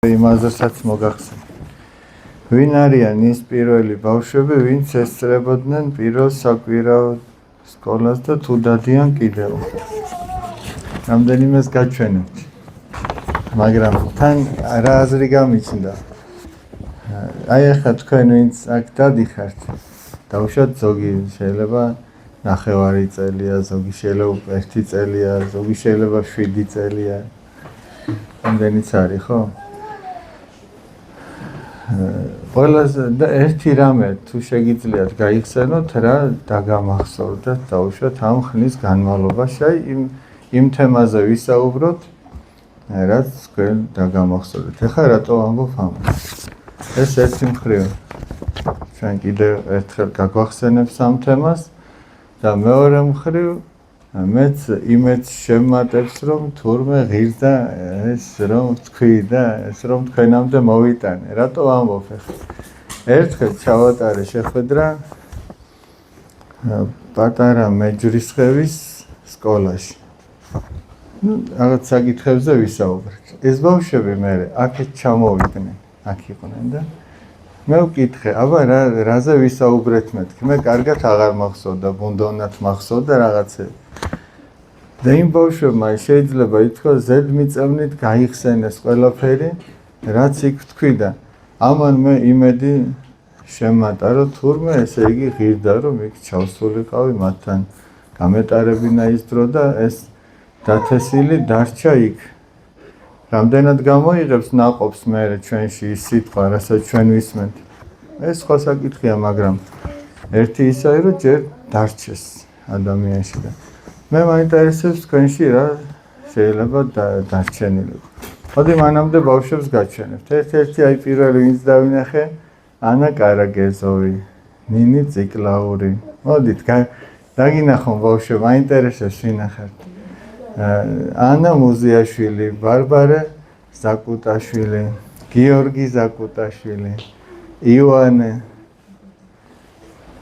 იმაზესაც მოგახსენე. ვინ არიან ის პირველი ბავშვები, ვინც ესწრებოდნენ პირველ საკვირაო სკოლას და თუ დადიან კიდევ. რამდენიმეს გაჩვენებთ. მაგრამ თან რა აზრი გამიჩნდა. აი ახლა თქვენ ვინც აქ დადიხართ, დავუშვათ ზოგი შეიძლება 9 წელია, ზოგი შეიძლება 1 წელია, ზოგი შეიძლება 7 წელია. რამდენიც არის, ხო? ყველაზე და ერთი რამე თუ შეგიძლიათ გაიხსენოთ რა დაგამახსოვრდეთ დავუშვათ ამ ხნის განმავლობაში აი იმ თემაზე ვისაუბროთ რაც თქვენ დაგამახსოვრდეთ. ეხლა რატო ამბობ ამას? ეს ერთი მხრივ ჩვენ კიდევ ერთხელ გაგვახსენებს ამ თემას და მეორე მხრივ მეც იმეც შემატებს რომ თურმე ღირდა ეს რომ თქვი და ეს რომ თქვენამდე მოვიტანე. რატო ამბობ ახლა? ერთხელ ჩავატარე შეხვედრა პატარა მეჯრისხევის სკოლაში. რაღაც საკითხებზე ვისაუბრეთ. ეს ბავშვები მე აქეთ ჩამოვიდნენ, აქ იყვნენ და მე ვკითხე, აბა რაზე ვისაუბრეთ მეთქი? მე კარგად აღარ მახსოვდა, ბუნდოვნად მახსოვდა რაღაცები. და იმ ბავშვებმა შეიძლება ითქვას ზედმიწევნით გაიხსენეს ყველაფერი, რაც იქ თქვი და ამან მე იმედი შემატარო თურმე ესე იგი ღირდა რომ იქ ჩავსულიყავი მათთან გამეტარებინა ის დრო და ეს დათესილი დარჩა იქ. რამდენად გამოიღებს ნაყოფს მე ჩვენში ის სიტყვა, რასაც ჩვენ ვისმენთ. ეს სხვა საკითხია, მაგრამ ერთი ისაა რომ ჯერ დარჩეს ადამიანში და მე მაინტერესებს თქვენში რა შეიძლება დარჩენილიყო. მოდი მანამდე ბავშვებს გაჩვენებთ. ერთ-ერთი აი პირველი ვინც დავინახე, ანა კარაგეზოვი, ნინი ციკლაური. მოდით დაგინახონ ბავშვები, მაინტერესებს ვინახართ. ანა მუზიაშვილი, ბარბარე ზაკუტაშვილი, გიორგი ზაკუტაშვილი, ივანე.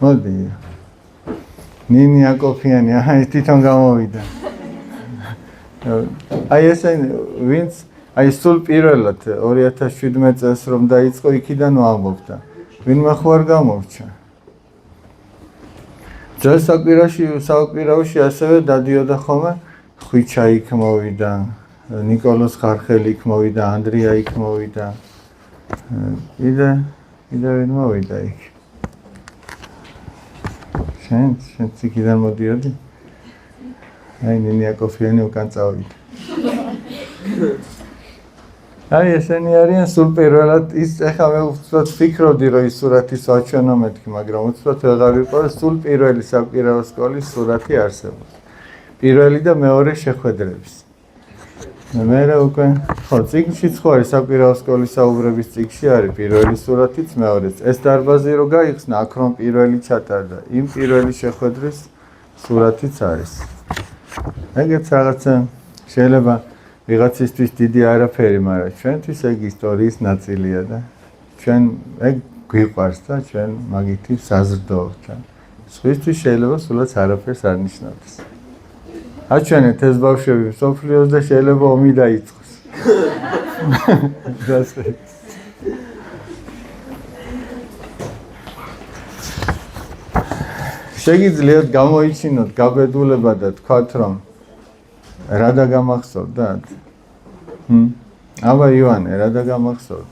მოდი ნინი აკოფიანი, აი თვითონ გამოვიდა. აი ესენი ვინც აი სულ პირველად 2017 წელს რომ დაიწყო იქიდან ვამბობდა. ვინმე ხო არ გამორჩა. ძველ საკვირაოში ასევე დადიოდა ხოლმე ხვიჩა იქ მოვიდა, ნიკოლოზ ხარხელი იქ მოვიდა, ანდრია იქ მოვიდა. კიდე ვინ მოვიდა იქ? შენ იქიდან მოდიოდი? აი ნინი აკოფიანი უკან წავიდა. აი ესენი არიან სულ პირველად ის ეხლა მე უცბად ვფიქრობდი რომ ის სურათის ვაჩვენო მეთქი, მაგრამ უცბად ვეღარ ვიყო სულ პირველი საკვირაო სკოლის სურათი არსებობს. პირველი და მეორე შეხვედრების. მე უკვე ხო წიგნშიც ხო არის საკვირაო სკოლის საუბრების წიგნში არის პირველი სურათიც მეორეც. ეს დარბაზი რო გაიხსნა აქ რომ პირველი ჩატარდა, იმ პირველი შეხვედრის სურათიც არის. ეგეც რაღაცა შეიძლება ვიღაცისთვის დიდი არაფერი, მაგრამ ჩვენთვის ეგ ისტორიის ნაწილია და ჩვენ ეგ გვიყვარს და ჩვენ მაგითი საზრდოობთ. სხვისთვის შეიძლება სულაც არაფერს არ ნიშნავდეს. აჩვენეთ ეს ბავშვები მსოფლიოს და შეიძლება ომი დაიწყოს. შეგიძლიათ გამოიჩინოთ გაბედულება და თქვათ რომ რა დაგამახსოვდათ? აბა ივანე, რა დაგამახსოვთ?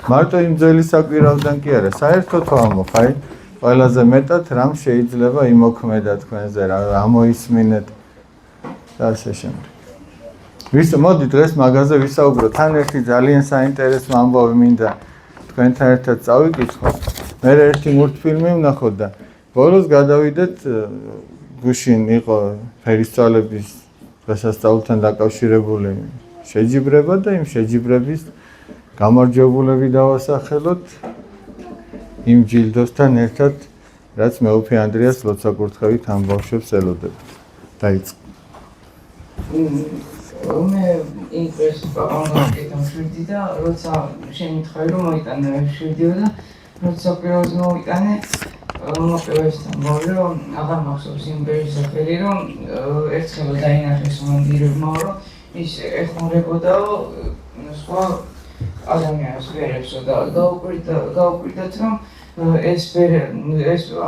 მარტო იმ ძველი საკვირაოდან კი არა, საერთოდ ვამბობ, აი ყველაზე მეტად რამ შეიძლება იმოქმედა თქვენზე, რა ამოისმინეთ და ასე შემდეგ. მოდი დღეს მაგაზე ვისაუბროთ. თან ერთი ძალიან საინტერესო ამბავი მინდა თქვენთან ერთად წავიკითხოთ. მე ერთი მულტფილმი ვნახოთ და ბოლოს გადავიდეთ გუშინ იყო ფერისცვალების დღესასწაულთან დაკავშირებული შეჯიბრება და იმ შეჯიბრების გამარჯვებულები დავასახელოთ იმ ჯილდოსთან ერთად, რაც მეუფე ანდრიას ლოცვა-კურთხევით ამ ბავშვებს ელოდება. დაიწყო. მე ინტერეს პაპანგაკეთამ შვიდი და როცა შემითხარი რომ მოიტანე შვიდიოდა, როცა პირველად მოვიტანე მოკევესთან მოვიდა რომ აღარ მახსოვს იმ ბერის სახელი რომ ერთხელ დაინახეს მანდირებმა რომ ის ეხმარებოდაო სხვა ადამიანს ვერებსო და გაუკვირდათ რომ ეს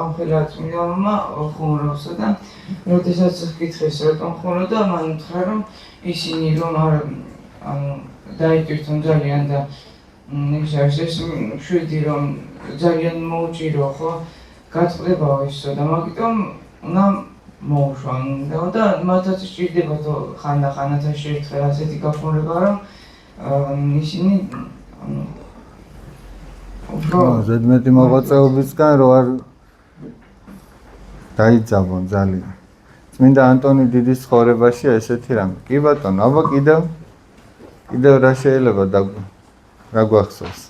ამხელა წმინდანმა ხუმრობსო და როდესაც გითხეს რატომ ხუმრო და მან უთხრა რომ ისინი რომ ანუ დაიტვირთონ ძალიან და ეს შვიდი რომ ძალიან მოუჭირო ხო გაწყვეტებაა ისო და მაგიტომ უნდა მოუშვან და მათაც სჭირდებათ ხანდახანათაში ერთხელ ასეთი გახმრება რომ ისინი ზედმეტი მოღვაწეობისგან რო არ დაიძაბონ ძალიან. წმინდა ანტონი დიდის ცხოვრებაში ესეთი რამე. კი ბატონო, აბა კიდევ რა შეიძლება რა გვახსოვს?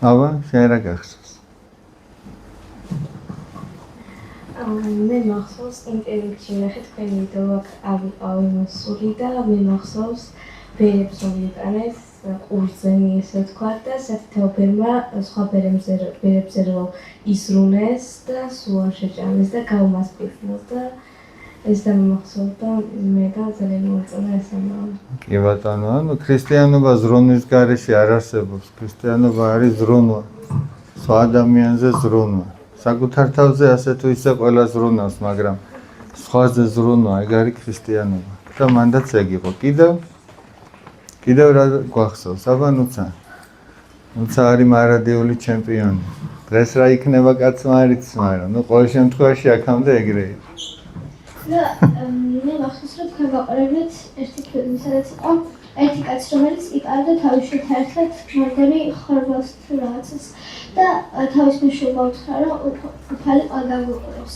აბა, შენ რა გახსოვს? მე მახსოვს ინტერვიუში ნახე თქვენი ვიდეო ავიყავი მოსული და მე მახსოვს ბერებს მოვიტანეს ყურზე ესე თქვა და სათეობერმა სხვა ბერებზე რომ ისრუნეს და სულ არ შეჭამეს და გავმასპინძლეს და ეს და მახსოვდა მე და ძალიან მოწონა ეს ამბავი. კი ბატონო, ანუ ქრისტიანობა ზრუნვის გარეშე არ არსებობს. ქრისტიანობა არის ზრუნვა. სხვა ადამიანზე ზრუნვა. საკუთარ თავზე ასე თუ ისე ყველა ზრუნავს, მაგრამ სხვაზე ზრუნვა, ეგ არის ქრისტიანობა. და მანდაც ეგ იყო. კიდევ რა გვახსოვს? აბა ნუცა არის მარადიული ჩემპიონი. დღეს რა იქნება კაცმა არ იცის, მაგრამ ნუ ყოველ შემთხვევაში აქამდე ეგრე იყო. და მე მახსოვს რომ თქვენ გაყურებთ ერთი ფილმი, სადაც იყო ერთი კაცი, რომელიც იკარდა თავის შეთანხმად მორგანი ხორბალს თუ რაღაცას და თავის მეშვეობა უთხრა რომ უფალი ყველგან გიყურებს.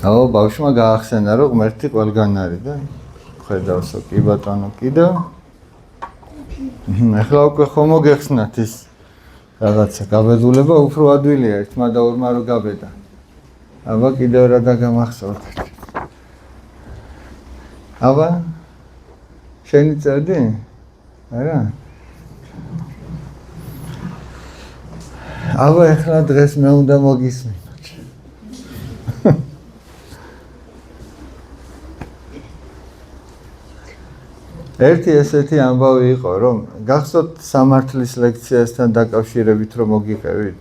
აუ, ბავშვმა გაახსენა რომ ღმერთი ყველგან არის და ხედავსო, კი ბატონო, კიდევ ახლა უკვე ხომ მოგეხსნათ ის რაღაცა გაბედულება უფრო ადვილია ერთმა და ორმა რო გაბედა. აბა კიდევ რა დაგამახსოვთ? აბა შენი წერდი? არა? აბა ახლა დღეს მე უნდა მოგისმინოთ. ერთი ესეთი ამბავი იყო, რომ გახსოვთ სამართლის ლექციასთან დაკავშირებით რომ მოგიყევით.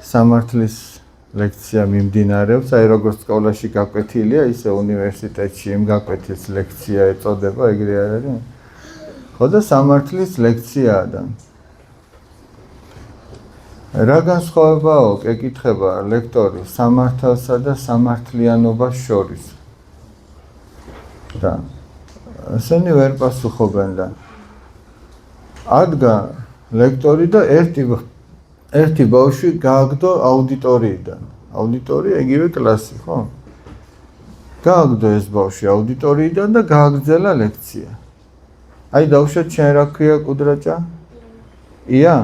სამართლის ლექცია მიმდინარეობს, აი როგორც სკოლაში გაკვეთილია, ისე უნივერსიტეტში იმ გაკვეთის ლექცია ეწოდება, ეგრე არ არის? ხო და სამართლის ლექციაა და რა განსხვავებაა, ეკითხება ლექტორი სამართალსა და სამართლიანობას შორის. და ესენი ვერ პასუხობენ და ადგა ლექტორი და ერთი ბავშვი გააგდო აუდიტორიიდან. აუდიტორია იგივე კლასი, ხო? გააგდო ეს ბავშვი აუდიტორიიდან და გააგრძელა ლექცია. აი დავუშვათ შენ რა ქვია კუდრაჭა? ია?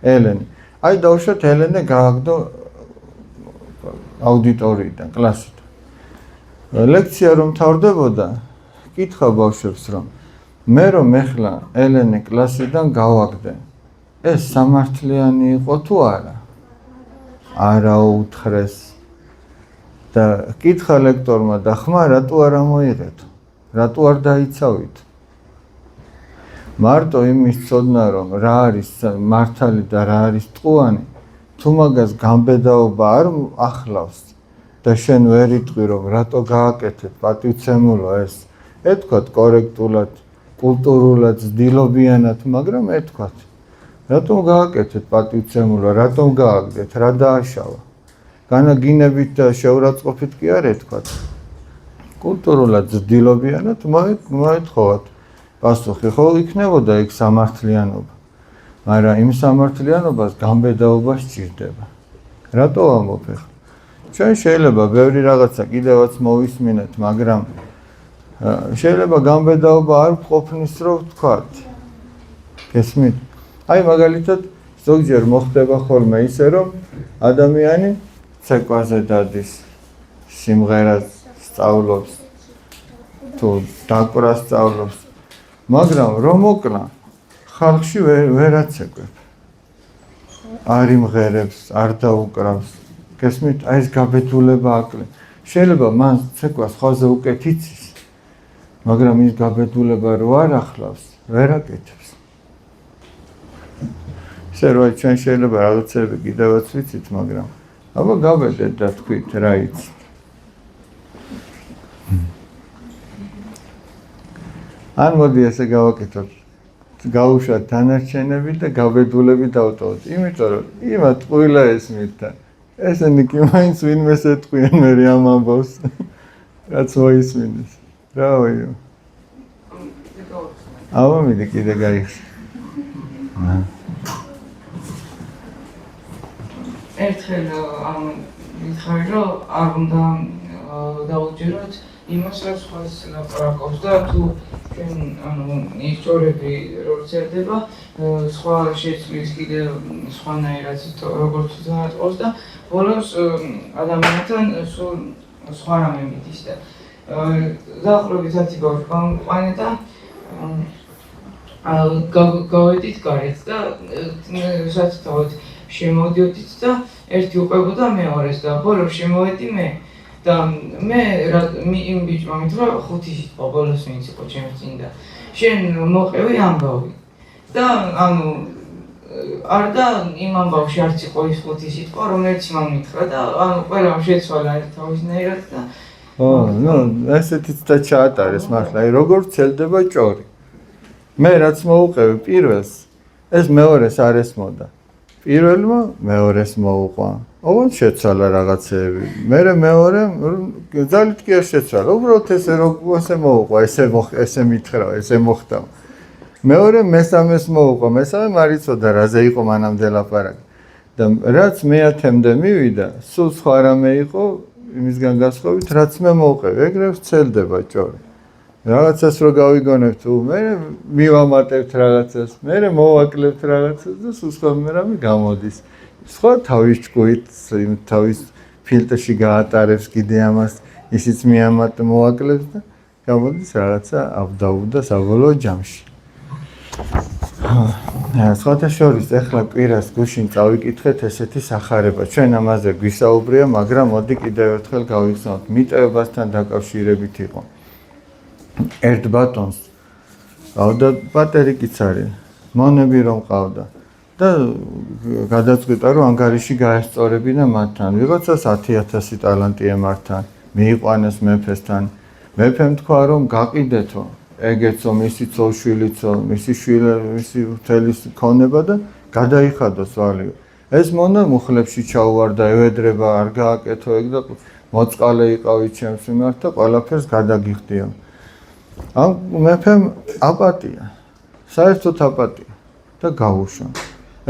ელენი. აი დავუშვათ ელენე გააგდო აუდიტორიიდან, კლასიდან. ლექცია რომ თავდებოდა, კითხა ბავშვებს რომ მე რომ ეხლა ელენე კლასიდან გავაგდე, ეს სამართლიანი იყო თუ არა? არა უთხრეს. და კითხა ლექტორმა და ხმა რატო არ მოიღეთო? რატო არ დაიცავით? მარტო იმის ცოდნა რომ რა არის მართალი და რა არის ტყუანი, თუ მაგას გამბედაობა არ ახლავს და შენ ვერ იტყვი რომ რატო გააკეთეთ პატივცემულო ეს, ეთქვათ კორექტულად, კულტურულად, ძდილობიანად, მაგრამ ეთქვათ. რატომ გააკეთეთ პატივცემულო, რატომ გააგდეთ, რა დააშავა? განაგინებით და შეურაცხყოფით კი არ ეთქვათ. კულტურულად, ძდილობიანად მოეთხოვათ. პასუხი ხო იქნებოდა იქ სამართლიანობა. მაგრამ იმ სამართლიანობას გამბედაობა სჭირდება. რატო ამბობ ახლა? ჩვენ შეიძლება ბევრი რაღაცა კიდევაც მოვისმინეთ, მაგრამ შეიძლება გამბედაობა არ ყოფნის რო ვთქვათ. გესმით? აი მაგალითად ზოგჯერ მოხდება ხოლმე ისე რომ ადამიანი ცეკვაზე დადის, სიმღერას სწავლობს, თუ დაკვრას სწავლობს, მაგრამ რომ მოკლა, ხალხში ვერ აცეკვებ. არ იმღერებს, არ დაუკრავს. გესმით? აი ეს გაბედულება აკლე. შეიძლება მან ცეკვა სხვაზე უკეთ იცის, მაგრამ ის გაბედულება რო არ ახლავს, ვერ აკეთებს. ისე რომ ჩვენ შეიძლება რაღაცები კიდევაც ვიცით, მაგრამ აბა გავედეთ და თქვით რა იცით. ან მოდი ესე გავაკეთოთ. გავუშვათ დანარჩენები და გავედულები დავტოვოთ. იმიტომ რომ იმათ ყველა ესმით და ესენი კი მაინც ვინმეს ეთყვიან მე ამ ამბავს. რაც მოისმინეს. რავია. აბა მიდი კიდე გაიხსნა. ერთხელ მითხარი რომ არ უნდა დაუჯეროთ იმას რაც სხვას ლაპარაკობს და თუ ჩვენ ისტორიები როგორც ერდება სხვა შეცვლის კიდე სხვანაირად როგორც დააწყოს და ბოლოს ადამიანთან სულ სხვა რამე მიდის და დაახლოებით 10 ბავშვი გამყვანე და გავედით გარეთ და საცდავად შემოვიდით და ერთი უყვებოდა მეორეს და ბოლოს შემოვედი მე და მე იმ ბიჭმა მითხრა 5 სიტყვა ბოლოს ვინც იყო ჩემს წინ და შენ მოყევი ამბავი და არ და იმ ამბავში არც იყო ის 5 სიტყვა რომელიც მან მითხრა და ყველამ შეცვალა თავისნაირად და ესეთიც და ჩაატარეს მართლა როგორ ცელდება ჭორი მე რაც მოუყევი პირველს ეს მეორეს არ ესმოდა პირველმა მეორეს მოუყვა ოღონდ შეცვალა რაღაცეები მე მეორე ძალით კი არ შეცვალა უბრალოდ ესე ესე მოუყვა ესე მითხრა ესე მოხდა მეორე მესამეს მოუყვა მესამე მარიცოდა რაზე იყო მანამდე ლაპარაკი და რაც მეათემდე მივიდა სულ სხვა რამე იყო იმისგან გასხოვით რაც მე მოუყევი ეგრე ვცელდება ჭორი რაღაცას რო გავიგონებ თუ მე მივამატებთ რაღაცას მე მოვაკლებთ რაღაცას და სულ სხვა რამე გამოდის სხვა თავის ჭკუით თავის ფილტრში გაატარებს კიდე ამას ისიც მოვაკლებს და გამოდის რაღაცა აბდაუბდა საბოლოო ჯამში სხვათა შორის ეხლა კვირას გუშინ წავიკითხეთ ესეთი სახარება ჩვენ ამაზე გვისაუბრია მაგრამ მოდი კიდევ ერთხელ გავიხსენოთ მიტევებასთან დაკავშირებით იყო ერთ ბატონს ყავდა პატერიკიც არის მონები რომ ყავდა და გადაწყვიტა რომ ანგარიში გაესწორებინა მათთან ვიღაცას 10,000 ტალანტი ემართა მიიყვანეს მეფესთან მეფემ თქვა რომ გაყიდეთო ეგეცო მისი ცოლშვილიცო მისი შვილე მისი მთელის ქონება და გადაიხადოს ვალიო ეს მონა მუხლებში ჩაუვარდა ევედრება არ გააკეთო ეგ და მოწყალე იყავი ჩემს მიმართ და ყველაფერს გადაგიხდია ამ მეფემ აპატია საერთოდ აპატია და გაუშვა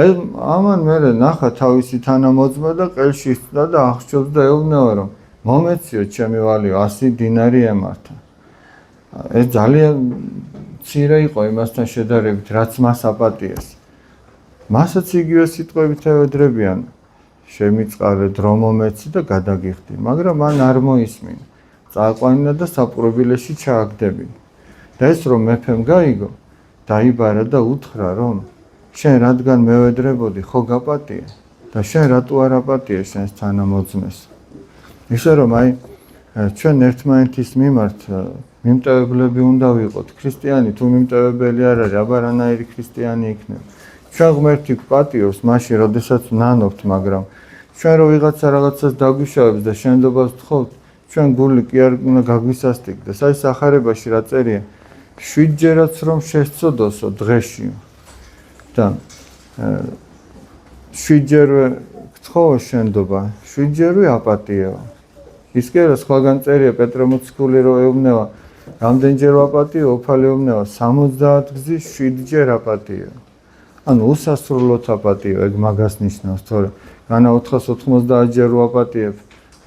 ეს ამან მე ნახა თავისი თანამოძმა და ყელში სცდა და აღსჯობს და ეუბნება რომ მომეციო ჩემი ვალიო 100 დინარი ემართა ეს ძალიან მცირე იყო იმასთან შედარებით რაც მას აპატიეს მასაც იგივე სიტყვებით ევედრებიან შემიწყალე დრო მომეცი და გადაგიხდი მაგრამ მან არ მოისმინა წააყვანა და საპყრობილეში ჩააგდებინა და ეს რომ მეფემ გაიგო დაიბარა და უთხრა რომ შენ რადგან მევედრებოდი ხო გაპატია და შენ რატო არ აპატიე შენს თანამოძმეს ისე რომ აი ჩვენ ერთმანეთის მიმართ მიმტევებლები უნდა ვიყოთ ქრისტიანი თუ მიმტევებელი არ არის აბა რანაირი ქრისტიანი იქნება ჩვენ ღმერთი გვპატიობს მაშინ როდესაც ნანობთ მაგრამ ჩვენ რო ვიღაცა რაღაცას დაგვიშავებს და შენდობას ვთხოვთ ჩვენ გული კი არ უნდა გაგვისასტიკდეს აი სახარებაში რა წერია 7 ჯერაც რომ შესწოდოსო დღეში და 7 ჯერვე გთხოვო შენდობა 7 ჯერვე აპატიეო ის კი არა სხვაგან წერია პეტრე მოციქული რო ეუბნება რამდენჯერ ვაპატიო უფალი ეუბნება 70 გზის 7 ჯერ აპატიო ანუ უსასრულოდ აპატიო ეგ მაგას ნიშნავს თორე განა 490 ჯერ ვაპატიებ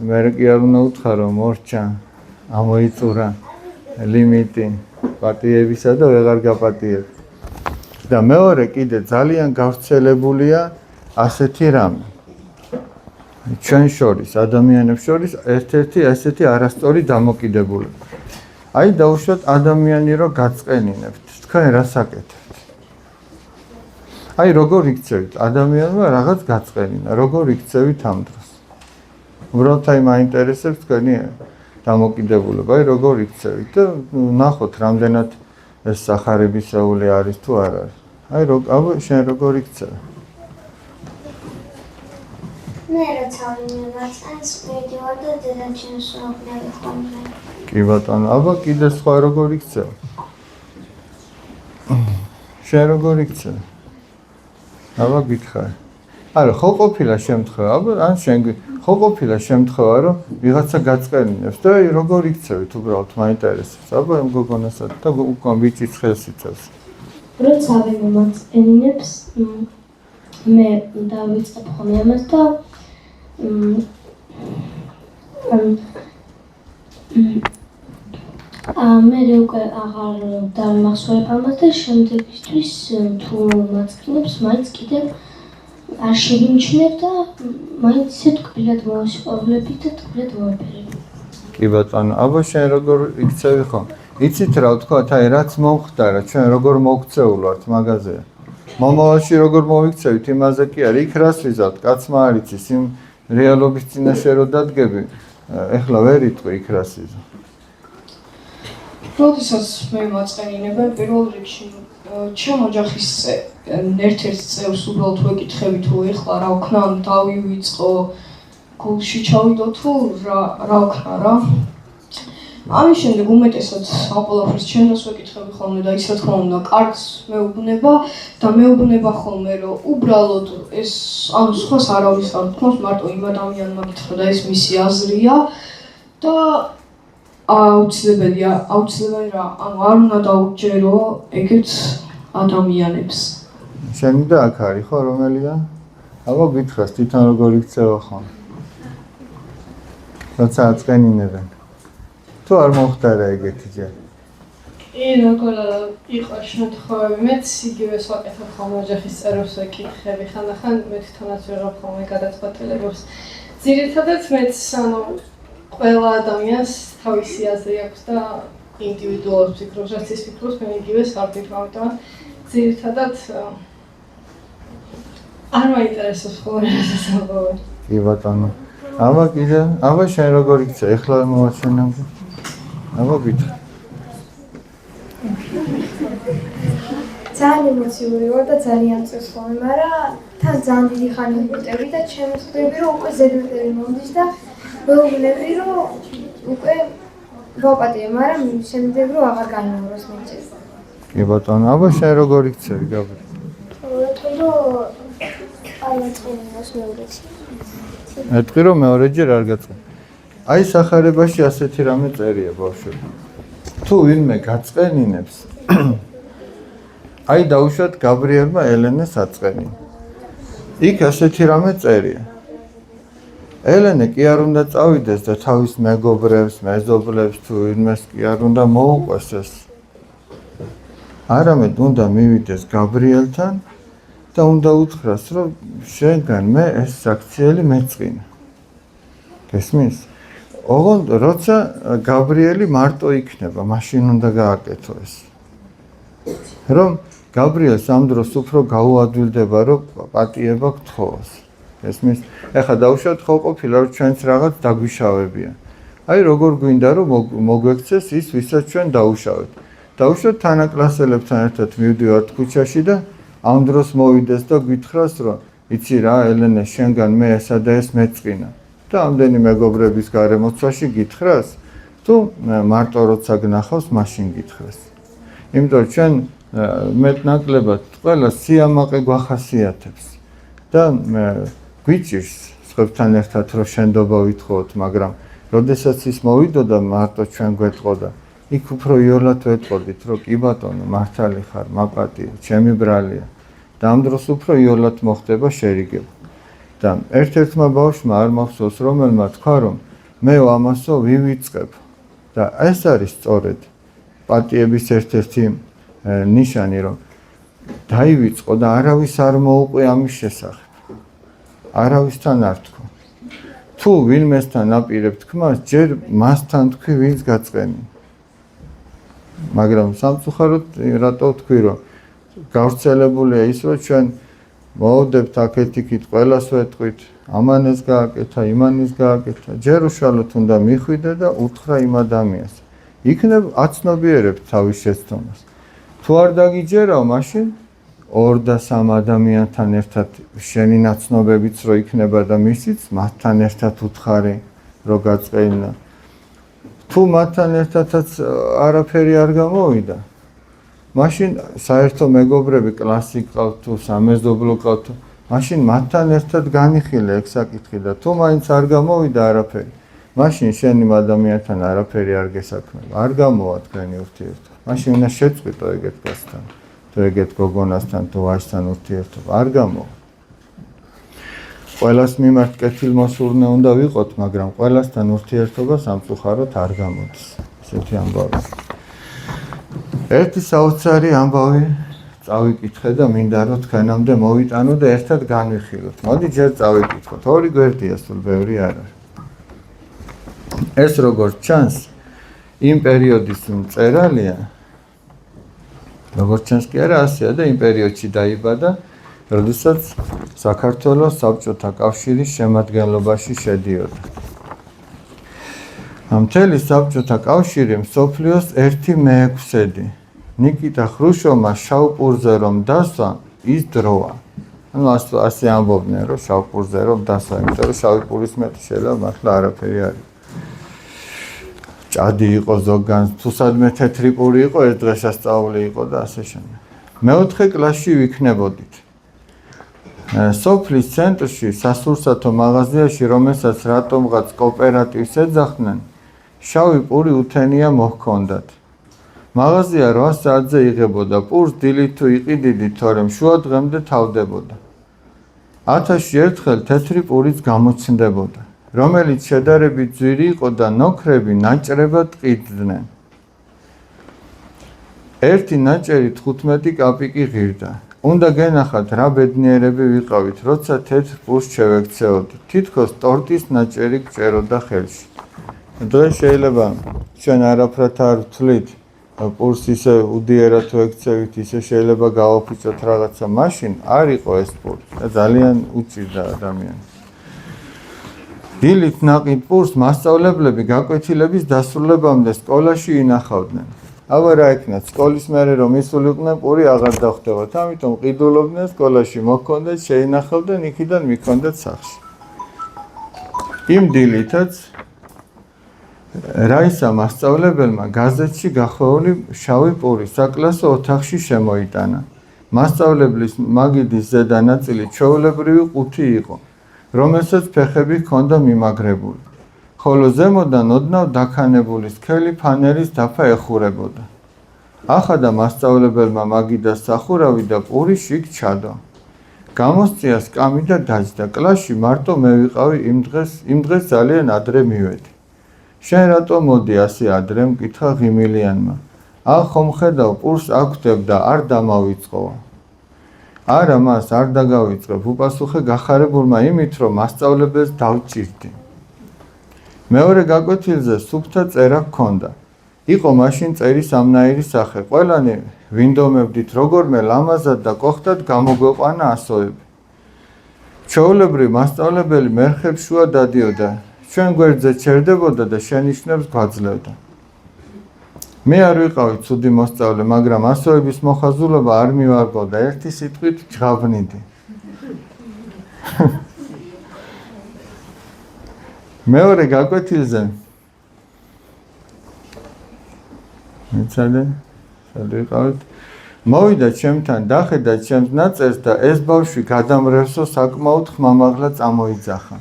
მე კი არ უნდა უთხრა მორჩა ამოიწურა ლიმიტი პატიებისა და ვეღარ გაპატიებ და მეორე კიდე ძალიან გავრცელებულია ასეთი რამე ჩვენ შორის ადამიანებს შორის ერთ-ერთი ასეთი არასწორი დამოკიდებულება აი დაუშვათ ადამიანი რო გაწყენინებთ თქვენ რას აკეთებთ აი როგორ იქცევით ადამიანმა რაღაც გაწყენინა როგორ იქცევით ამ დროს უბრალოდ აი მაინტერესებს თქვენი დამოკიდებულება აი როგორ იქცევით და ნახოთ რამდენად ეს სახარებისეული არის თუ არ არის. აი აბა შენ როგორ იქცევ? მე როცა ვინმეწენს ვიდეო და დედაჩემს ვაყნები ხოლმე. კი ბატონო, აბა კიდე სხვა როგორ იქცევ? შენ როგორ იქცევ? აბა გითხარი. არა, ხო ყოფილა შემთხვევა, აბა ან შენ ხო ყოფილა შემთხვევა, რომ ვიღაცა გაწყენინებს და როგორ იქცევით უბრალოდ მაინტერესებს. აბა ამ გოგონასაც და უკან ბიჭის ხელს იცავს. როცა ვინმე მაწყენინებს, მე დავიწყებ ხოლმე ამას და მე უკვე აღარ დავიმახსოვრებ ამას და შემდეგისთვის თუ მაწყინებს, მაინც კიდევ არ შეგიმჩნევ და მაინც ისე თკბილად მოვასიყვარულები და თკბილად მოვაფერები. კი ბატონო, აბა შენ როგორ იქცევი ხომ? იცით რა ვთქვათ, აი რაც მომხდარა, ჩვენ როგორ მოგქცეულვართ მაგაზე. მომავალში როგორ მოვიქცევით, იმაზე კი არის, იქ რას ვიზავთ, კაცმა არ იცის, იმ რეალობის წინაშე რო დადგები, ეხლა ვერ იტყვი იქ რას ვიზავ. როდესაც მე მაწყენინებენ, პირველ რიგში ჩემ ოჯახის ერთ-ერთ წევრს უბრალოდ ვეკითხები თუ ეხლა რა ვქნა, დავივიწყო, გულში ჩავიდო თუ რა ვქნა რა. ამის შემდეგ უმეტესად ამ ყველაფერს ჩემს ვეკითხები ხოლმე და ის რა თქმა უნდა კარგს მეუბნება და მეუბნება ხოლმე რომ უბრალოდ ეს ანუ სხვას არავის არ თქოს, მარტო იმ ადამიანმა გითხრა და ეს მისი აზრია და აუცილებელი რა, ანუ არ უნდა დაუჯერო ეგეთ ადამიანებს. შენი და აქ არის ხო რომელია? აბა გითხრას თვითონ როგორ იქცევა ხომ? როცა აწყენინებენ. თუ არ მოხდარა ეგეთი ჯერ? როგორ იყო შემთხვევები, მეც იგივეს ვაკეთებ ხოლმე ოჯახის წევრებს ვეკითხები, ხანდახან მე თვითონაც ვიღებ ხოლმე გადაწყვეტილებებს. ძირითადად მეც ანუ ყველა ადამიანს თავისი აზრი აქვს და ინდივიდუალურად ფიქრობს, რაც ის ფიქრობს, მე იგივეს არ ვფიქრობ და ძირითადად არ მაინტერესებს ხოლმე რასაც ამბობენ. კი ბატონო. აბა კიდე, აბა შენ როგორ იქცე? ეხლა მოვაჩვენებ. აბა გითხრ. ძალიან ემოციური ვარ და ძალიან წევს ხოლმე, მაგრამ თან ძალიან დიდი ხანი ვიტევი და ჩემს ხვდები რომ უკვე ზედმეტები მომდის და მეუბნები რომ უკვე ვაპატიე, მაგრამ შემდეგ რომ აღარ განმეოროს მეჭეს. კი ბატონო, აბა შენ როგორ იქცევი გაბრი? ვეტყვი რომ არ მაწყენინოს მეორეც. ეტყვი რომ მეორეჯერ არ გაწყენ. აი სახარებაში ასეთი რამე წერია ბავშვები. თუ ვინმე გაწყენინებს აი დაუშვათ გაბრიელმა ელენეს აწყენინა. იქ ასეთი რამე წერია. ელენე კი არ უნდა წავიდეს და თავის მეგობრებს, მეზობლებს თუ ვინმეს კი არ უნდა მოუყვეს ეს. არამედ უნდა მივიდეს გაბრიელთან და უნდა უთხრას, რომ შენგან მე ეს საქციელი მეწყინა. გესმის? ოღონდ როცა გაბრიელი მარტო იქნება, მაშინ უნდა გააკეთო ეს. რომ გაბრიელს ამ დროს უფრო გაუადვილდება, რომ პატიება გთხოვოს. გესმის? ეხლა დავუშვათ ხო ყოფილა რომ ჩვენც რაღაც დაგვიშავებიან. აი როგორ გვინდა რომ მოგვექცეს ის, ვისაც ჩვენ დაუშავეთ. დავუშვათ თანაკლასელებთან ერთად მივდივართ ქუჩაში და ამ დროს მოვიდეს და გითხრას რომ იცი რა ელენე შენგან მე ესა და ეს მეწყინა. და ამდენი მეგობრების გარემოცვაში გითხრას, თუ მარტო როცა გნახავს, მაშინ გითხრას. იმიტომ ჩვენ მეტნაკლებად ყველა სიამაყე გვახასიათებს და გვიჭირს სხვებთან ერთად რომ შენდობა ვითხოვოთ, მაგრამ როდესაც ის მოვიდოდა მარტო ჩვენ გვეტყოდა, იქ უფრო იოლად ვეტყოდით, რომ კი ბატონო, მართალი ხარ, მაპატიე, ჩემი ბრალია და ამ დროს უფრო იოლად მოხდება შერიგება. და ერთ-ერთმა ბავშვმა არ მახსოვს რომელმა თქვა რომ მე ამასო ვივიწყებ და ეს არის სწორედ პატიების ერთ-ერთი ნიშანი რომ დაივიწყო და არავის არ მოუყვე ამის შესახებ. არავისთან არ თქვა. თუ ვინმესთან აპირებ თქმას, ჯერ მასთან თქვი ვინც გაწყენინა. მაგრამ სამწუხაროდ რატო ვთქვი რომ გავრცელებულია ის რომ ჩვენ მოვდებთ აქეთ-იქით ყველას ვეტყვით, ამან ეს გააკეთა, იმან ის გააკეთა, ჯერ უშუალოდ უნდა მიხვიდე და უთხრა იმ ადამიანს. იქნებ აცნობიერებთ თავის შეცდომას. თუ არ დაგიჯერავ, მაშინ 2 და 3 ადამიანთან ერთად შენი ნაცნობებიც რო იქნება და მისიც მათთან ერთად უთხარი რო გაწყეინა. თუ მათთან ერთადაც არაფერი არ გამოვიდა, მაშინ საერთო მეგობრები კლასი გყავთ თუ სამეზობლო გყავთ, მაშინ მათთან ერთად განიხილე ეგ საკითხი და თუ მაინც არ გამოვიდა არაფერი, მაშინ შენ იმ ადამიანთან არაფერი არ გესაქმება, არ გამოვა თქვენი ურთიერთობა. მაშინ უნდა შეწყვიტო ეგეთ გასთან, თუ ეგეთ გოგონასთან თუ ვაჟთან ურთიერთობა, არ გამოვა. ყველას მიმართ კეთილმოსურნე უნდა ვიყოთ, მაგრამ ყველასთან ურთიერთობა სამწუხაროდ არ გამოდის. ესეთი ამბავი. ერთი საოცარი ამბავი წავიკითხე და მინდა რომ თქვენამდე მოვიტანო და ერთად განვიხილოთ. მოდი ჯერ წავიკითხოთ. 2 გვერდია სულ ბევრი არ არის. ეს როგორც ჩანს, იმ პერიოდის მწერალია. როგორც ჩანს კი არა, ასეა და იმ პერიოდში დაიბადა, როდესაც საქართველოს საბჭოთა კავშირის შემადგენლობაში შედიოდა. მთელი საბჭოთა კავშირი მსოფლიოს 1/6. ნიკიტა ხრუშოვმა შავპურზე რომ დასვა, ის დროა. ანუ ასე ამბობდნენ, რომ შავპურზე რომ დასვა, იმიტომ რომ შავი პურის მეტი შეიძლება მართლა არაფერი არის. ჭადი იყო ზოგან, თუ სადმე თეთრი პური იყო, ეს დღესასწაული იყო და ასე შემდეგ. მეოთხე კლასში ვიქნებოდით. სოფლის ცენტრში, სასურსათო მაღაზიაში, რომელსაც რატომღაც კოოპერატივს ეძახდნენ, შავი პური უთენია მოჰქონდათ. მაღაზია 8 საათზე იღებოდა პურს, დილით თუ იყიდიდით, თორემ შუა დღემდე თავდებოდა. 1000-ში ერთხელ თეთრი პურიც გამოცნდებოდა, რომელიც შედარებით ძვირი იყო და ნოქრები ნაჭრებად ყიდდნენ. ერთი ნაჭერი 15 კაპიკი ღირდა. უნდა გენახათ რა ბედნიერები ვიყავით, როცა თეთრ პურს შევექცეოდით. თითქოს ტორტის ნაჭერი გჭეროდა ხელში. დღეს შეიძლება ჩვენ არაფრად არ ვთვლით, პურს ისე უდიერად ვექცევით, ისე შეიძლება გავაფუჭოთ რაღაცა, მაშინ არ იყო ეს პური და ძალიან უჭირდა ადამიანს. დილით ნაყიდ პურს მასწავლებლები გაკვეთილების დასრულებამდე სკოლაში ინახავდნენ. აბა რა იქნათ, სკოლის მერე რომ ისულიყვნენ, პური აღარ დახვდებათ, ამიტომ ყიდულობდნენ სკოლაში, მოჰქონდათ, შეინახავდნენ, იქიდან მიჰქონდათ სახლში. იმ დილითაც რაისა მასწავლებელმა გაზეთში გახვეული შავი პური საკლასო ოთახში შემოიტანა. მასწავლებლის მაგიდის ზედა ნაწილი ჩვეულებრივი ყუთი იყო, რომელსაც ფეხები ჰქონდა მიმაგრებული, ხოლო ზემოდან ოდნავ დაქანებული სქელი ფანერის დაფა ეხურებოდა. ახადა მასწავლებელმა მაგიდას სახურავი და პური შიგ ჩადო. გამოსწია სკამი და დაჯდა. კლასში მარტო მე ვიყავი იმ დღეს ძალიან ადრე მივედი. შენ რატო მოდი ასე ადრე, მკითხა ღიმილიანმა. ხომ ხედავ, პურს აგვდებ და არ დამავიწყოა. არა, მას არ დაგავიწყებ, უპასუხე გახარებულმა იმით, რომ მასწავლებელს დავჭირდი. მეორე გაკვეთილზე სუფთა წერა ჰქონდა. იყო მაშინ წერის ამნაირი სახე. ყველანი ვინდომებდით როგორმე ლამაზად და კოხტად გამოგვეყვანა ასოები. ჩვეულებრივ მასწავლებელი მერხებს შუა დადიოდა. ჩვენ გვერდზე ჩერდებოდა და შენიშვნებს გვაძლევდა. მე არ ვიყავი ცუდი მოსწავლე, მაგრამ ასოების მოხაზულობა არ მივარგავდა, ერთი სიტყვით ჯღაბნიდი. მეორე გაკვეთილზე მეცადე ვიყავით, მოვიდა ჩემთან, დახედა ჩემს ნაწერს და ეს ბავშვი გადამრევსო საკმაოდ ხმამაღლა წამოიძახა.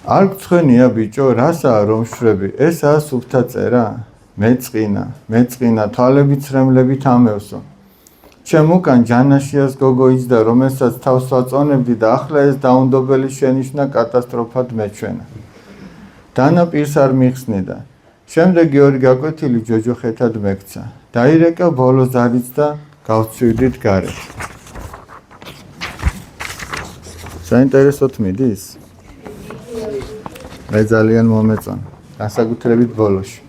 არ გცხვენია ბიჭო, რასაა რომ შვები, ესაა სუფთა წერა? მეწყინა, თვალები ცრემლებით ამევსო. ჩემ უკან ჯანაშიას გოგო იჯდა, რომელსაც თავს ვაწონებდი და ახლა ეს დაუნდობელი შენიშვნა კატასტროფად მეჩვენა. დანაპირს არ მიხსნიდა. შემდეგი ორი გაკვეთილი ჯოჯოხეთად მეკცა. დაირეკა ბოლო ზარიც და გავცვივდით გარეთ. საინტერესოდ მიდის? მე ძალიან მომეწონა, განსაკუთრებით ბოლოში.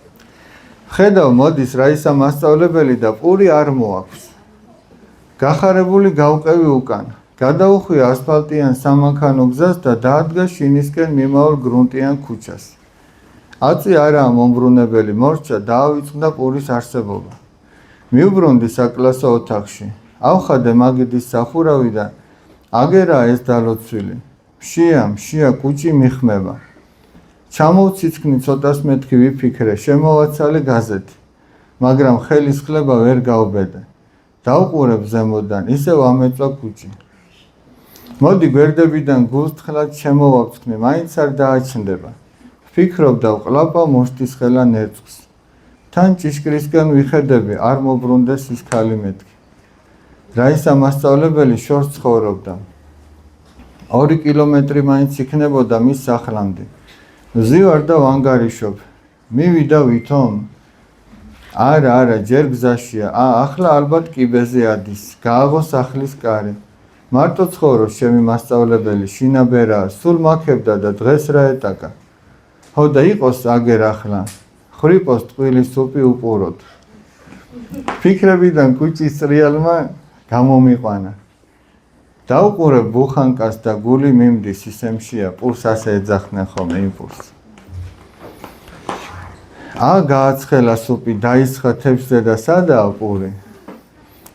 ხედავ, მოდის რაისა მასწავლებელი და პური არ მოაქვს. გახარებული გავყევი უკან. გადაუხვია ასფალტიან სამანქანო გზას და დაადგა შინისკენ მიმავალ გრუნტიან ქუჩას. აწი არაა მომბრუნებელი, მორჩა დაავიწყდა პურის არსებობა. მიუბრუნდი საკლასო ოთახში. ავხადე მაგიდის სახურავიდან, აგერაა ეს დალოცვილი. მშია კუჭი მიხმება. ჩამოვციცქნი ცოტას მეთქი ვიფიქრე, შემოვაცალე გაზეთი. მაგრამ ხელის ხლება ვერ გავბედე. დავყურებ ზემოდან, ისევ ამეწვა კუჭი. მოდი გვერდებიდან გულთხრად შემოვავწკნი, მაინც არ დააჩნდება. ვფიქრობ და ვყლაპა მუშტის ხელა ნერწყვს. თან ჭიშკრისგან ვიხედები, არ მობრუნდეს ის ქალი მეთქი. რაისა მასწავლებელი შორს ცხოვრობდა. 2 კილომეტრი მაინც იქნებოდა მის სახლამდე. ვზივარ და ვანგარიშობ. მივიდა ვითომ? არა, ჯერ გზაშია. ახლა ალბათ კიბეზე ადის. გააღო სახლის კარი. მარტო ცხოვრობს ჩემი მასწავლებელი, შინაბერაა, სულ მაქებდა და დღეს რა ეტაკა. ხო და იყოს აგერ ახლა. ხრიპოს ტყვილის სუპი უყუროთ. ფიქრებიდან კუჭის წრიალმა გამომიყვანა. დავყურებ ბუხანკას და გული მიმდის, ისემშია, პულს ასე ეძახდნენ ხოლმე იმპულს. გააცხელა სუპი, დაისხა თევზზე და სადაა პური?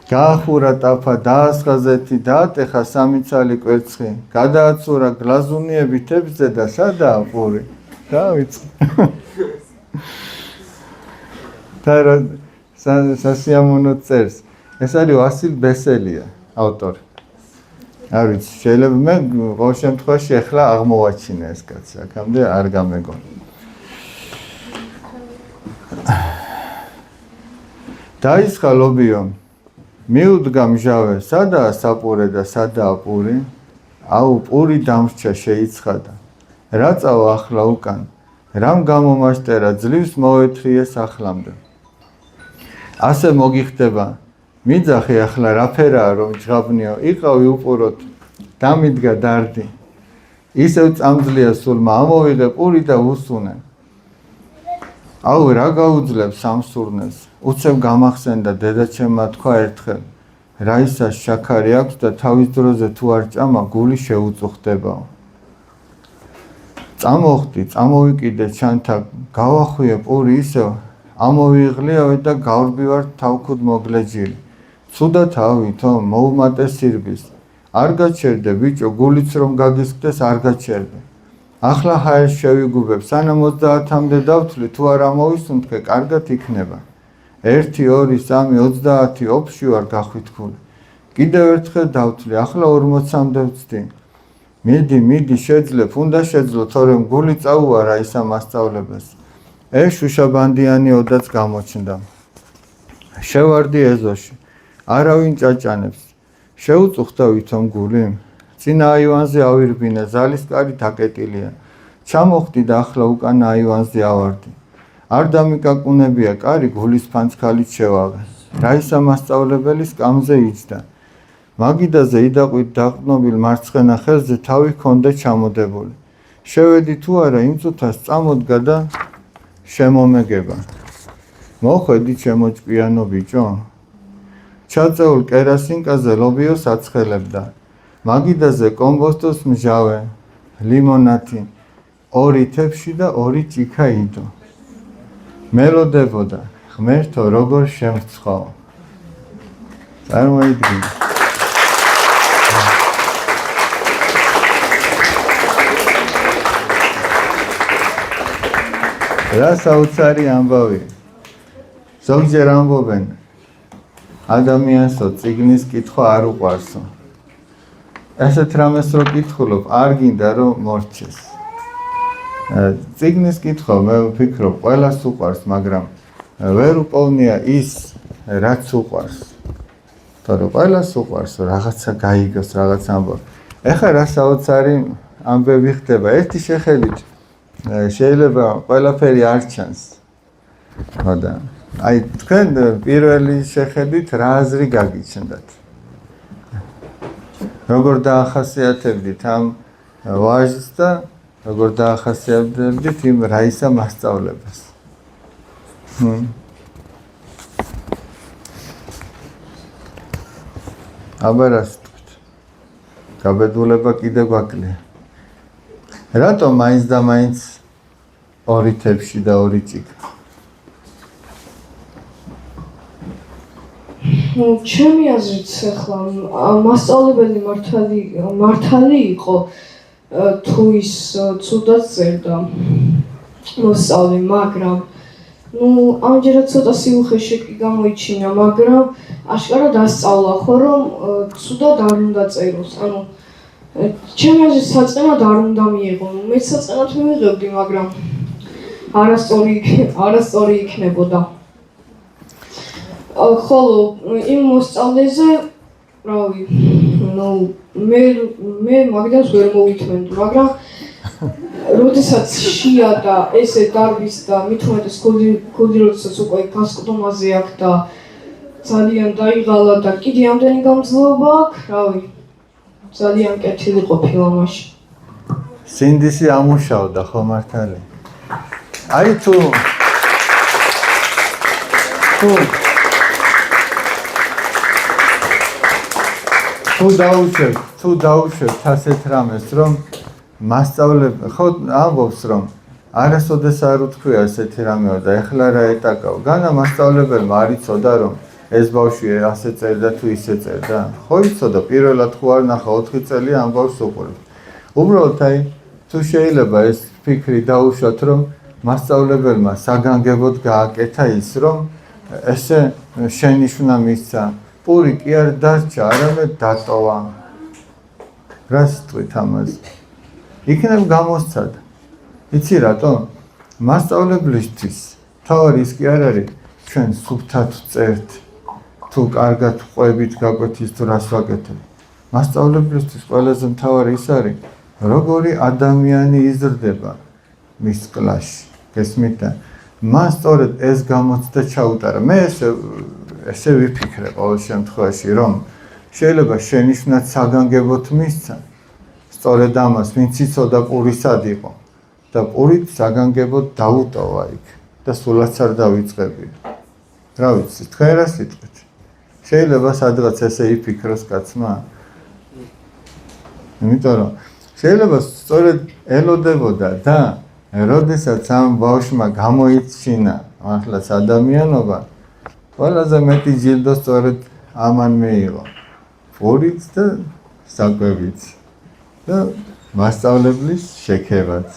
გაახურა ტაფა, დაასხა ზეთი, დაატეხა 3 ცალი კვერცხი, გადააცურა გლაზუნიები თევზზე და სადაა პური? დავიწყე. სასიამოვნო წერს. ეს არის ვასილ ბესელია, ავტორი. არ ვიცი, შეიძლება მე ყოველ შემთხვევაში ახლა აღმოვაჩინე ეს კაცი, აქამდე არ გამეგონა. დაისხა ლობიო, მიუდგა მჟავე, სადაა საპურე და სადაა პური? აუ, პური დამრჩა, შეიცხადა. რა წავა ახლა უკან? რამ გამომაშტერა, ძლივს მოეთრიე სახლამდე. ასე მოგიხდება. მიძახი ახლა რაფერაა რომ ჯღაბნიო, იყავი უპუროთ, დამიდგა დარდი. ისევ წამძლია სულმა, ამოვიღე პური და უსუნე. აუ, რა გაუძლებ სამსურნეს? უცებ გამახსენდა დედაჩემმა თქვა ერთხელ. რაისას შაქარი აქვს და თავის დროზე თუ არ ჭამა, გული შეუწუხდებაო. წამოხდი, წამოვიკიდე ჩანთა, გავახვიე პური ისევ, ამოვიღლიავე და გავრბივარ თავქუდ მოგლეჯილი. ცუდად ავითო, მოუმატე სირბის. არ გაჩერდე ბიჭო, გულიც რომ გაგისკდეს არ გაჩერდე. ახლა ჰაერს შევიგუბებ, სანამ 30-მდე დავთვლი, თუ არ ამოვისუნთქე, კარგად იქნება. 1, 2, 3, 30 ოფში ვარ გახვითქული. კიდევ ერთხელ დავთვლი, ახლა 40-მდე ვწდი. მიდი, შეძლებ, უნდა შეძლო, თორემ გული წაუარა ისა მასწავლებას. შუშაბანდიანი ოდაც გამოჩნდა. შევარდი ეზოში. არავინ ჭაჭანებს. შეუწუხდა ვითომ გული? წინა აივანზე ავირბინე, ზალის კარი დაკეტილია. ჩამოხდი და ახლა უკანა აივანზე ავარდი. არ დამიკაკუნებია კარი, გულის ფანცქალით შევაღე. რაისა მასწავლებელი სკამზე იჯდა. მაგიდაზე იდაყვით დაყრდნობილ მარცხენა ხელზე თავი ჰქონდა ჩამოდებული. შევედი თუ არა, იმ წუთას წამოდგა და შემომეგება. მოხვედი ჩემო ჭკვიანო ბიჭო. ჩაწეულ კერასინკაზე ლობიოს აცხელებდა. მაგიდაზე კომბოსტოს მჟავე, ლიმონათი, 2 თეფში და 2 ჭიქა იდო. მელოდებოდა, ღმერთო როგორ შემრცხაო. წარმოიდგინე. რა საოცარი ამბავი. ზოგჯერ ამბობენ, ადამიანსო წიგნის კითხვა არ უყვარსო. ესეთ რამეს რო კითხულობ, არ გინდა რომ მორჩეს. წიგნის კითხვა მე ვფიქრობ, ყველას უყვარს, მაგრამ ვერ უპოვნია ის, რაც უყვარს. თორე ყველას უყვარს, რაღაცა გაიგოს, რაღაც ამბავი. ეხლა რა საოცარი ამბები ხდება, ერთი შეხედვით შეიძლება ყველაფერი არ ჩანს. ხოდა, აი თქვენ პირველი შეხედვით რა აზრი გაგიჩნდათ? როგორ დაახასიათებდით ამ ვაჟს და როგორ დაახასიათებდით იმ რაისა მასწავლებას? აბა რას თქვით? გაბედულება კიდე გვაკლია. რატომ მაინც და მაინც ორი თებში და ორი ჭიქა. ჩემი აზრით ახლა მასწავლებელი მართალი იყო თუ ის ცუდად წერდა მოსწავლე, მაგრამ ამჯერად ცოტა სიუხეში გამოიჩინა, მაგრამ აშკარად ასწავლა ხო რომ ცუდად არ უნდა წეროს. ანუ ჩემი აზრით საწყენად არ უნდა მიიღო. მეც საწყენად მივიღებდი, მაგრამ არასწორი იქნებოდა. ხოლო იმ მოსწავლეზე, რავი, მე მაგდას ვერ მოვითმენდი, მაგრამ როდესაც შია და ესე დარბის და მით უმეტეს გოდი როდესაც უკვე გასკდომაზე აქვს და ძალიან დაიღალა და კიდე ამდენი გამძლეობა აქვს, რავი, ძალიან კეთილი ყოფილა მაშინ. სინდისი ამუშავდა ხო მართალი? აი თუ დაუშვებთ ასეთ რამეს, რომ მასწავლებელი ხო ამბობს, რომ არასოდეს არ უთქვია ასეთი რამეო და ეხლა რა ეტაკაო. განა მასწავლებელმა არ იცოდა, რომ ეს ბავშვი ასე წერდა თუ ისე წერდა. ხო იცოდა, პირველად ხო არ ნახა 4 წელი ამ ბავშვს უყურებს. უბრალოდ აი თუ შეიძლება ეს ფიქრი დაუშვათ, რომ მასწავლებელმა საგანგებოდ გააკეთა ის, რომ ესე შენიშვნა მისცა. პური კი არ დარჩა, არამედ დატოვა. რა სიტყვით ამაზე? იქნებ გამოსცადა. იცი რატო? მასწავლებლისთვის თავარი ის კი არ არის, ჩვენ სუფთად წერთ, თუ კარგად ყვებით გაკვეთის თუ რას ვაკეთებ. მასწავლებლისთვის ყველაზე მთავარი ის არის, როგორი ადამიანი იზრდება მის კლასში. გესმით და მას სწორედ ეს გამოცდა ჩაუტარა. მე ესე ვიფიქრე ყოველ შემთხვევაში, რომ შეიძლება შენიშვნად საგანგებოდ მისცა. სწორედ ამას, ვინც იცოდა პურისად იყო და პურით საგანგებოდ დაუტოვა იქ და სულაც არ დავიწყებია. რა ვიცი, თქვენ რა სიტყვით? შეიძლება სადღაც ესე იფიქროს კაცმა? იმიტომ რომ შეიძლება სწორედ ელოდებოდა და როდესაც ამ ბავშვმა გამოიჩინა ახლა ადამიანობა, ყველაზე მეტი ჯილდო სწორედ ამან მიიღო. პურით და საკვებით. და მასწავლებლის შექებაც.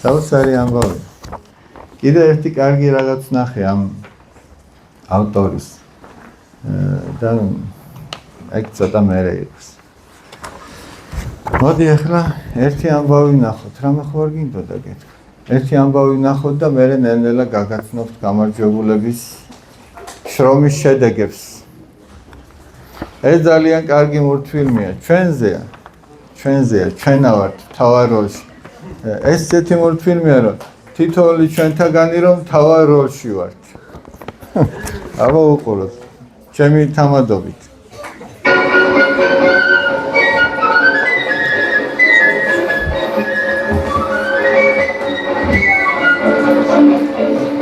საოცარი ამბავი. კიდე ერთი კარგი რაღაც ნახე ამ ავტორის და ეგ ცოტა მერე იყოს. მოდი ახლა ერთი ამბავი ნახოთ, რამე ხო არ გინდოდა გეთქვა. ერთი ამბავი ნახოთ და მერე ნელ-ნელა გაგაცნობთ გამარჯვებულების შრომის შედეგებს. ეს ძალიან კარგი მულტფილმია, ჩვენზეა, ჩვენა ვართ მთავარ როლში. ეს ესეთი მულტფილმია, რომ თითოეული ჩვენთაგანი რომ მთავარ როლში ვართ. აბა უყუროთ, ჩემი თამადობით. Thank you.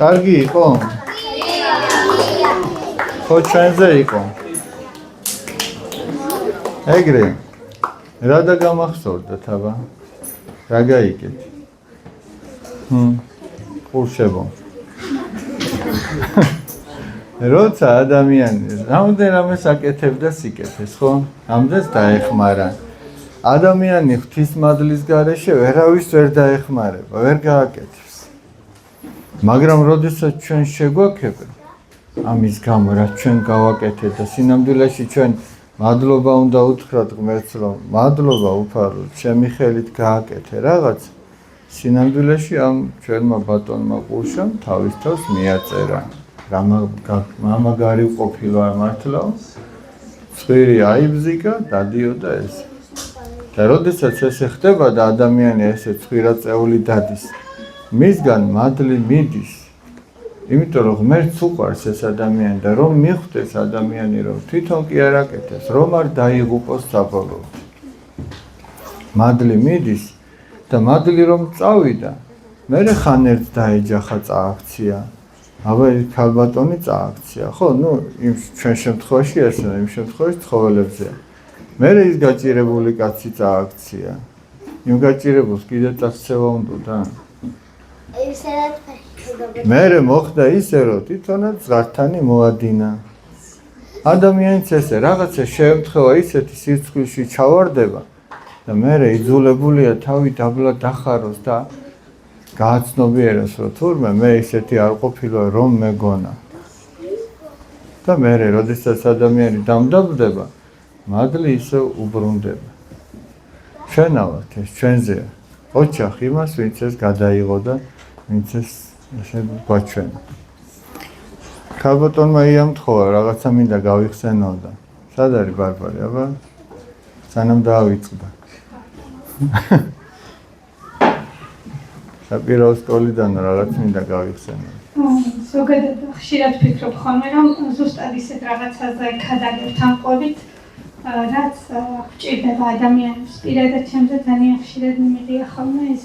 კარგი იყო? ხო ჩვენზე იყო. ეგრე რა დაგამახსოვრდათ აბა? რა გაიგეთ? ხურშებო. როცა ადამიანი რამდენიმე საკეთებდა სიკეთეს, ხო? ამდენს დაეხმარა. ადამიანი ღვთისმადლის გარეშე ვერავის ვერ დაეხმარება, ვერ გააკეთებს. მაგრამ როდესაც ჩვენ შეგვაქებთ ამის გამო რაც ჩვენ გავაკეთეთ და სინამდვილეში ჩვენ მადლობა უნდა უთხრათ ღმერთს, რომ მადლობა უფალო, ჩემი ხელით გააკეთე რაღაც, სინამდვილეში ამ ჩვენმა ბატონმა ყურშამ თავის თავს მიაწერა. მამაგარი ყოფილა მართლა, ცხვირი აიბზიკა, დადიოდა ეს. და როდესაც ესე ხდება და ადამიანი ესე ცხვირაწეული დადის, მისგან მადლი მიდის. იმიტომ რომ ღმერთს უყვარს ეს ადამიანი და რომ მიხვდეს ადამიანი რომ თვითონ კი არ აკეთებს, რომ არ დაიღუპოს საბოლოოდ. მადლი მიდის და მადლი რომ წავიდა, მე ხან ერთ დაეჯახა წააქცია. აბა ქალბატონი წააქცია. ხო, იმ ჩვენ შემთხვევაში ესეა, იმ შემთხვევაში ცხოველებზეა. მე ის გაჭირებული კაცი წააქცია. იმ გაჭირებულს კიდე წასცევა უნდა. მე მოხდა ისე, რომ თვითონაც ზღართანი მოადინა. ადამიანს ესე რაღაცა შეემთხვევა ისეთი სიცოცხლეში ჩავარდება და მე იძულებულია თავი დაბლა დახაროს და გააცნობიეროს, რომ თურმე მე ისეთი არ ყოფილა რომ მეგონა. და მე როდესაც ადამიანი დამდაბდება, მადლი ისე უბრუნდება. ჩვენავთ ეს ჩვენზეა. ოჩახ იმას, ვინც ეს გადაიღო და ვინც ეს ესე გვაჩვენა. ქალბატონმა იამთხოვა, რაღაცა მინდა გავიხსენო და სად არის ბარბარე, აბა სანამ დაავიწყდა. საპირაო სკოლიდან რაღაც მინდა გავიხსენო. ზოგადად ხშირად ვფიქრობ ხოლმე, რომ ზუსტად ისეთ რაღაცაზე ქადაგებთან ყოფით, რაც გვჭირდება ადამიანებს. პირადად ჩემზე ძალიან ხშირად მიმიღია ხოლმე ეს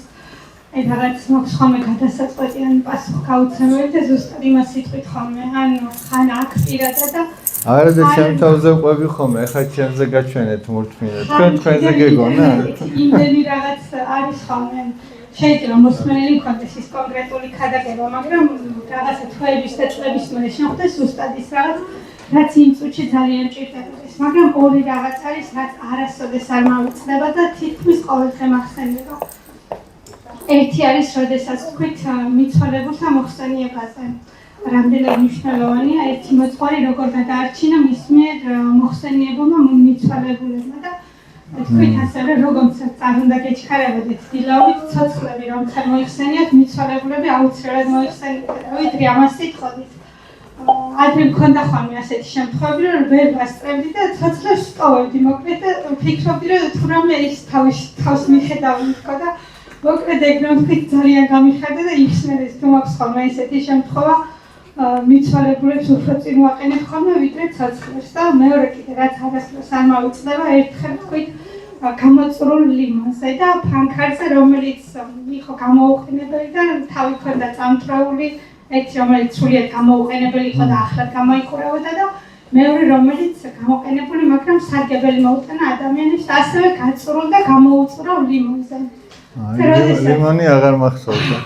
აი რაღაც მოხს ხოლმე გადასაწყვეტიან პასუხ გაუცემელი და ზუსტად იმას იტყვით ხოლმე, ანუ ხან აქ პირადად და არა და ჩემ თავზე ყვები ხოლმე, ეხლა ჩემზე გაჩვენეთ მურთმინა. თქვენ თქვენზე გეგონა? იმდენი რაღაც არის ხოლმე. შეიძლება მოსმენელი მქონდეს ის კონკრეტული ქადაგება, მაგრამ რაღაცა თვეების და წლების მერე შეხვდეს ზუსტად ის რაღაც, რაც იმ წუთში ძალიან ჭირდებოდეს. მაგრამ ორი რაღაც არის, რაც არასოდეს არ მოვიცდება და თითქმის ყოველდღე მახსენდება. ერთი არის, როდესაც თქვით მიცვალებულთა მოხსენიებაზე. რამდენად მნიშვნელოვანია ერთი მოწყარი როგორ გადაარჩინა მის მიერ მოხსენიებულმა მიცვალებულებმა და თქვით ასევე როგორც არ უნდა გეჩქარებოდეთ დილაობით ცოცხლები რომ მოიხსენიათ მიცვალებულები აუცილებლად მოიხსენიათ. ვიდრე ამას სიტყვით. ადრე მქონდა ხოლმე ასეთი შემთხვევები, რომ ვერ ვასწრებდი და ცოცხლებს ვსტოვებდი მოკლედ და ვფიქრობდი, რომ თუ რამე ის თავს მიხედავი თქო და მოკლედ ეგ რომ თქვით ძალიან გამიხარდა და იხსნელეს თუ მაქვს ხოლმე ესეთი შემთხვევა მიცვალებულებს უფრო წინ ვაყენებ ხოლმე ვიდრე ცოცხლებს და მეორე კიდე რაც არასდროს არ მოვიწდება ერთხელ თქვით გამოწრულ ლიმონზე და ფანქარზე რომელიც იყო გამოუყენებელი და თავი ქონდა წამთრეული ერთი რომელიც სრულიად გამოუყენებელი იყო და ახლად გამოიყურავდა და მეორე რომელიც გამოყენებული მაგრამ სარგებელი მოუტანა ადამიანებს და ასევე გაწრულ და გამოუწრულ ლიმონზე. ლიმონი აღარ მახსოვდა.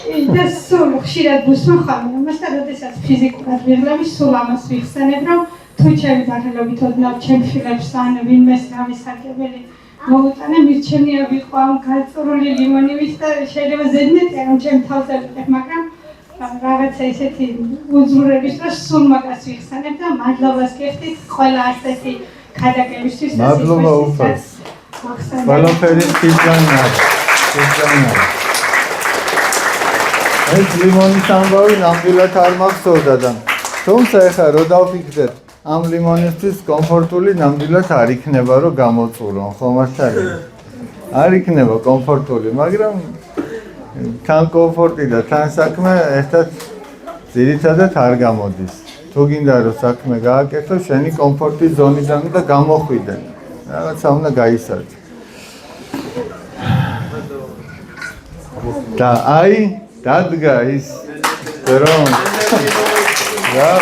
და სულ ხშირად ვუსმენხარ ამას და როდესაც ფიზიკურად ვიღლები სულ ამას ვიხსენებ რომ თუ ჩემი დაღელობით ოდნავ ჩემ შვილებს ან ვინმეს რავი სარგებელი მოუტანა მირჩენია ვიყო ამ გაწრული ლიმონივის და შეიძლება ზედმეტია რომ ჩემ თავზე ვიყებ მაგრამ რაღაცა ისეთი უძურების დროს სულ მაგას ვიხსენებ და მადლობას გიხდით ყველა ასეთი ქადაგებისთვის და მადლობა უფალს. ყველაფერი ხილგანია. ეს ლიმონის ამბავი ნამდვილად არ მახსოვდა და თუმცა ეხლა რო დავფიქრდეთ ამ ლიმონისთვის კომფორტული ნამდვილად არ იქნება რომ გამოწურო ხომ მართალია არ იქნება კომფორტული მაგრამ თან კომფორტი და თან საქმე ერთად ძირითადად არ გამოდის თუ გინდა რომ საქმე გააკეთო შენი კომფორტის ზონიდან და გამოხვიდე რაღაცა უნდა გაისარჯო და აი დადგა ის რომ რა